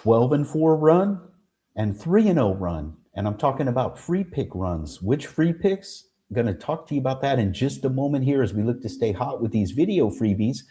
12-4 run and 3-0 run. And I'm talking about free pick runs. Which free picks? I'm going to talk to you about that in just a moment here as we look to stay hot with these video freebies.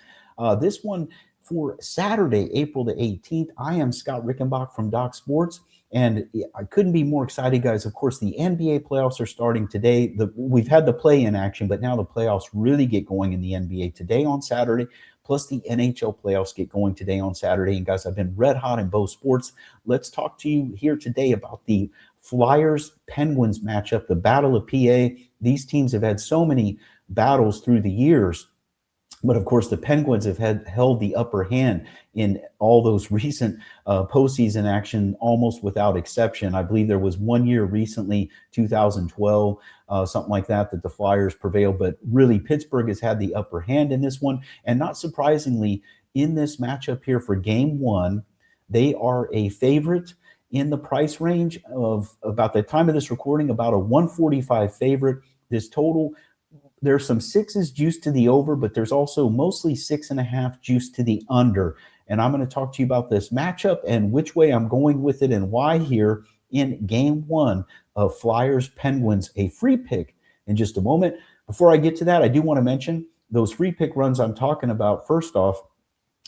This one for Saturday, April the 18th. I am Scott Rickenbach from Doc Sports, and I couldn't be more excited, guys. Of course, the NBA playoffs are starting today. We've had the play-in action, but now the playoffs really get going in the NBA today on Saturday. Plus, the NHL playoffs get going today on Saturday. And guys, I've been red hot in both sports. Let's talk to you here today about the Flyers-Penguins matchup, the Battle of PA. These teams have had so many battles through the years. But of course, the Penguins have held the upper hand in all those recent postseason action, almost without exception. I believe there was 1 year recently, 2012, something like that, that the Flyers prevailed. But really, Pittsburgh has had the upper hand in this one. And not surprisingly, in this matchup here for Game 1, they are a favorite in the price range of, about the time of this recording, about a 145 favorite. This total, there's some sixes juiced to the over, but there's also mostly 6.5 juiced to the under. And I'm going to talk to you about this matchup and which way I'm going with it and why here in Game 1 of Flyers-Penguins, a free pick in just a moment. Before I get to that, I do want to mention those free pick runs I'm talking about. First off,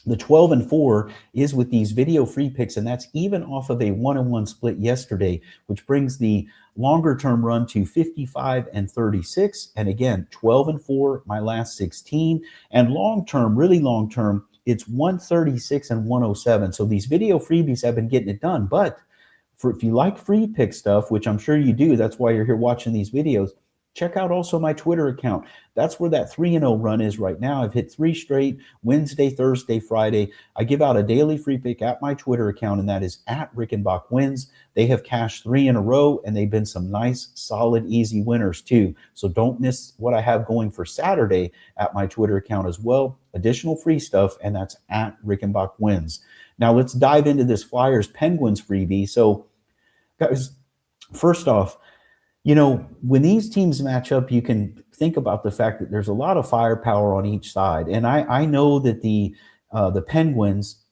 the 12-4 is with these video free picks, and that's even off of a 1-1 split yesterday, which brings the longer-term run to 55-36. And again, 12-4, my last 16. And long-term, really long-term, it's 136 and 107. So these video freebies have been getting it done. But if you like free pick stuff, which I'm sure you do, that's why you're here watching these videos, check out also my Twitter account. That's where that 3-0 run is right now. I've hit 3 straight, Wednesday, Thursday, Friday. I give out a daily free pick at my Twitter account, and that is at Rickenbach Wins. They have cashed 3 in a row, and they've been some nice, solid, easy winners too. So don't miss what I have going for Saturday at my Twitter account as well. Additional free stuff, and that's at Rickenbach Wins. Now let's dive into this Flyers-Penguins freebie. So guys, first off, you know, when these teams match up, you can think about the fact that there's a lot of firepower on each side. And I know that the Penguins,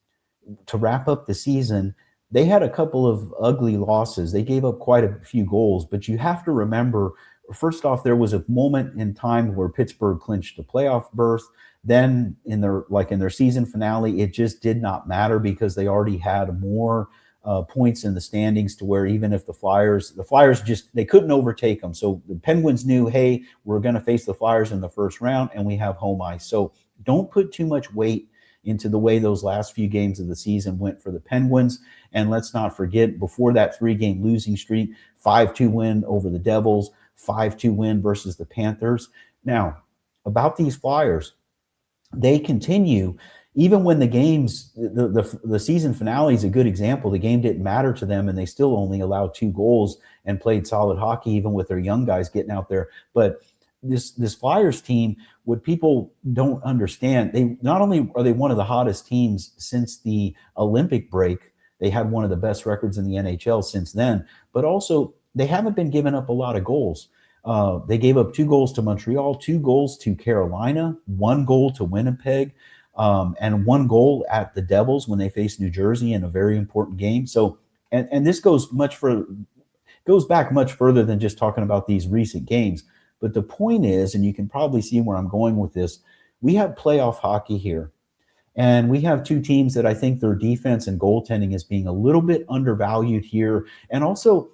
to wrap up the season, they had a couple of ugly losses. They gave up quite a few goals. But you have to remember, first off, there was a moment in time where Pittsburgh clinched a playoff berth. Then in their season finale, it just did not matter because they already had more points in the standings, to where even if the Flyers just, they couldn't overtake them. So the Penguins knew, hey, we're going to face the Flyers in the first round and we have home ice. So don't put too much weight into the way those last few games of the season went for the Penguins. And let's not forget, before that 3-game losing streak, 5-2 win over the Devils, 5-2 win versus the Panthers. Now, about these Flyers, they continue. Even when the games, the season finale is a good example. The game didn't matter to them, and they still only allowed 2 goals and played solid hockey, even with their young guys getting out there. But this Flyers team, what people don't understand, they not only are they one of the hottest teams since the Olympic break, they had one of the best records in the NHL since then, but also they haven't been giving up a lot of goals. They gave up 2 goals to Montreal, 2 goals to Carolina, 1 goal to Winnipeg, and 1 goal at the Devils when they faced New Jersey in a very important game. So, and this goes back much further than just talking about these recent games. But the point is, and you can probably see where I'm going with this, we have playoff hockey here. And we have 2 teams that I think their defense and goaltending is being a little bit undervalued here. And also,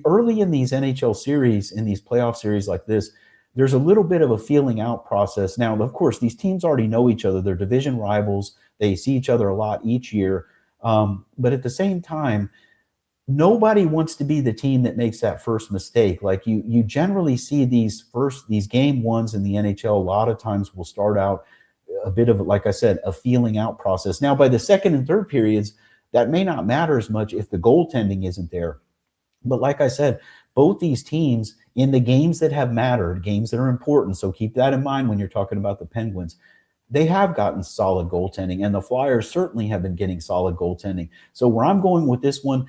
early in these NHL series, in these playoff series like this, there's a little bit of a feeling out process. Now, of course, these teams already know each other. They're division rivals. They see each other a lot each year. But at the same time, nobody wants to be the team that makes that first mistake. Like you generally see these game ones in the NHL, a lot of times will start out a bit of, like I said, a feeling out process. Now, by the second and third periods, that may not matter as much if the goaltending isn't there. But like I said, both these teams in the games that have mattered, games that are important, so keep that in mind when you're talking about the Penguins, they have gotten solid goaltending, and the Flyers certainly have been getting solid goaltending. So where I'm going with this one,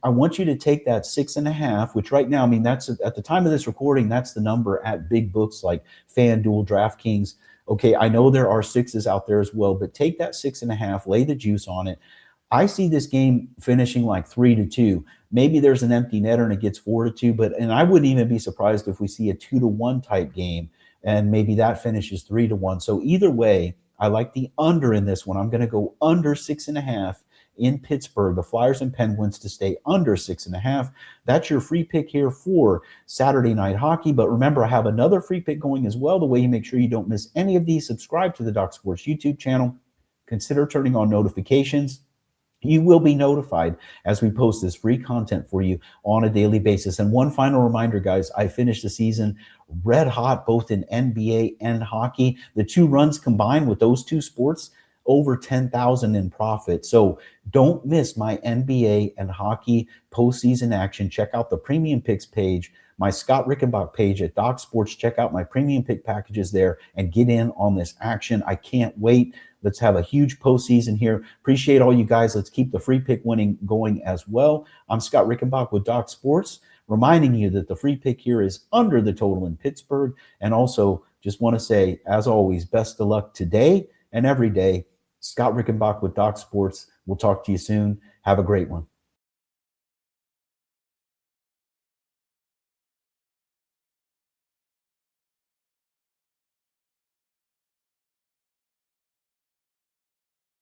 I want you to take that 6.5, which right now, I mean, that's at the time of this recording, that's the number at big books like FanDuel, DraftKings. Okay, I know there are 6s out there as well, but take that 6.5, lay the juice on it. I see this game finishing like 3-2. Maybe there's an empty netter and it gets 4-2, and I wouldn't even be surprised if we see a 2-1 type game, and maybe that finishes 3-1. So either way, I like the under in this one. I'm going to go under 6.5 in Pittsburgh, the Flyers and Penguins to stay under 6.5. That's your free pick here for Saturday Night Hockey. But remember, I have another free pick going as well. The way you make sure you don't miss any of these, subscribe to the Doc Sports YouTube channel. Consider turning on notifications. You will be notified as we post this free content for you on a daily basis. And one final reminder, guys, I finished the season red hot, both in NBA and hockey. The two runs combined with those two sports, over 10,000 in profit. So don't miss my NBA and hockey postseason action. Check out the Premium Picks page, my Scott Rickenbach page at Doc Sports. Check out my Premium Pick packages there and get in on this action. I can't wait. Let's have a huge postseason here. Appreciate all you guys. Let's keep the free pick winning going as well. I'm Scott Rickenbach with Doc Sports, reminding you that the free pick here is under the total in Pittsburgh. And also just want to say, as always, best of luck today and every day. Scott Rickenbach with Doc Sports. We'll talk to you soon. Have a great one.